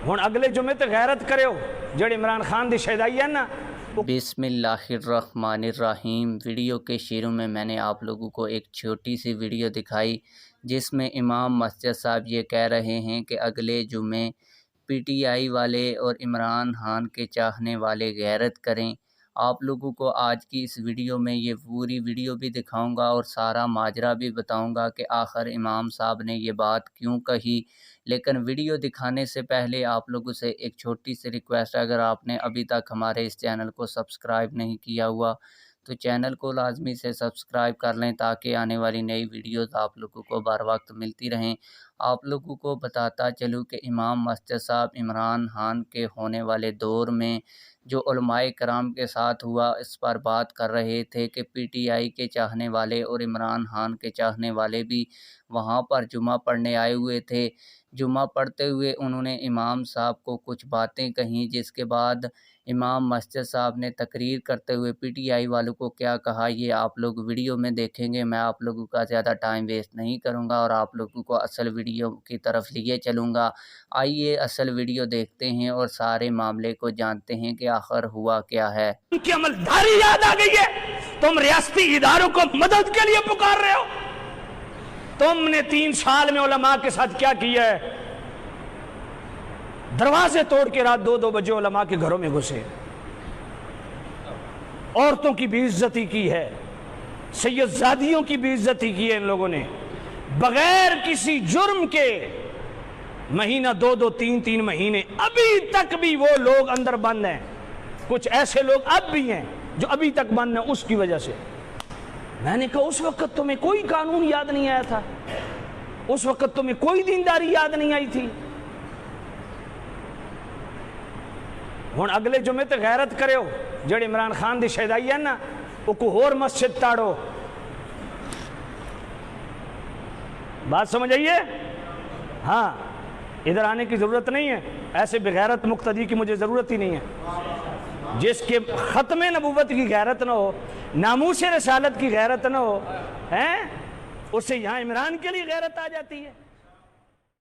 ہن اگلے جمعے تے غیرت کریو جڑی عمران خان دی شہدائی ہے نا۔ بسم اللہ الرحمن الرحیم۔ ویڈیو کے شروع میں نے آپ لوگوں کو ایک چھوٹی سی ویڈیو دکھائی جس میں امام مسجد صاحب یہ کہہ رہے ہیں کہ اگلے جمعے پی ٹی آئی والے اور عمران خان کے چاہنے والے غیرت کریں۔ آپ لوگوں کو آج کی اس ویڈیو میں یہ پوری ویڈیو بھی دکھاؤں گا اور سارا ماجرا بھی بتاؤں گا کہ آخر امام صاحب نے یہ بات کیوں کہی۔ لیکن ویڈیو دکھانے سے پہلے آپ لوگوں سے ایک چھوٹی سی ریکویسٹ ہے، اگر آپ نے ابھی تک ہمارے اس چینل کو سبسکرائب نہیں کیا ہوا تو چینل کو لازمی سے سبسکرائب کر لیں تاکہ آنے والی نئی ویڈیوز آپ لوگوں کو بر وقت ملتی رہیں۔ آپ لوگوں کو بتاتا چلوں کہ امام مسجد صاحب عمران خان کے ہونے والے دور میں جو علماء کرام کے ساتھ ہوا اس پر بات کر رہے تھے کہ پی ٹی آئی کے چاہنے والے اور عمران خان کے چاہنے والے بھی وہاں پر جمعہ پڑھنے آئے ہوئے تھے۔ جمعہ پڑھتے ہوئے انہوں نے امام صاحب کو کچھ باتیں کہیں، جس کے بعد امام مسجد صاحب نے تقریر کرتے ہوئے پی ٹی آئی والوں کو کیا کہا یہ آپ لوگ ویڈیو میں دیکھیں گے۔ میں آپ لوگوں کا زیادہ ٹائم ویسٹ نہیں کروں گا اور آپ لوگوں کو اصل ویڈیو کی طرف لیے چلوں گا۔ آئیے اصل ویڈیو دیکھتے ہیں اور سارے معاملے کو جانتے ہیں کہ آخر ہوا کیا ہے۔ ان کی عملداری یاد آ گئی ہے، تم ریاستی اداروں کو مدد کے لیے پکار رہے ہو۔ تم نے 3 سال میں علماء کے ساتھ کیا کیا ہے؟ دروازے توڑ کے رات 2 بجے علماء کے گھروں میں گھسے، عورتوں کی بے عزتی کی ہے، سید زادیوں کی بے عزتی کی ہے ان لوگوں نے، بغیر کسی جرم کے مہینہ 2 3 مہینے ابھی تک بھی وہ لوگ اندر بند ہیں۔ کچھ ایسے لوگ اب بھی ہیں جو ابھی تک بند ہیں اس کی وجہ سے۔ میں نے کہا اس وقت تمہیں کوئی قانون یاد نہیں آیا تھا، اس وقت تمہیں کوئی دینداری یاد نہیں آئی تھی۔ ہن اگلے جمعے تے غیرت کریو جڑی عمران خان دی شہدائی ہے نا، وہ کوئی اور مسجد تاڑو۔ بات سمجھ آئیے؟ ہاں، ادھر آنے کی ضرورت نہیں ہے، ایسے بغیرت مقتدی کی مجھے ضرورت ہی نہیں ہے۔ جس کے ختم نبوت کی غیرت نہ ہو، ناموس رسالت کی غیرت نہ ہو، اسے یہاں عمران کے لیے غیرت آ جاتی ہے۔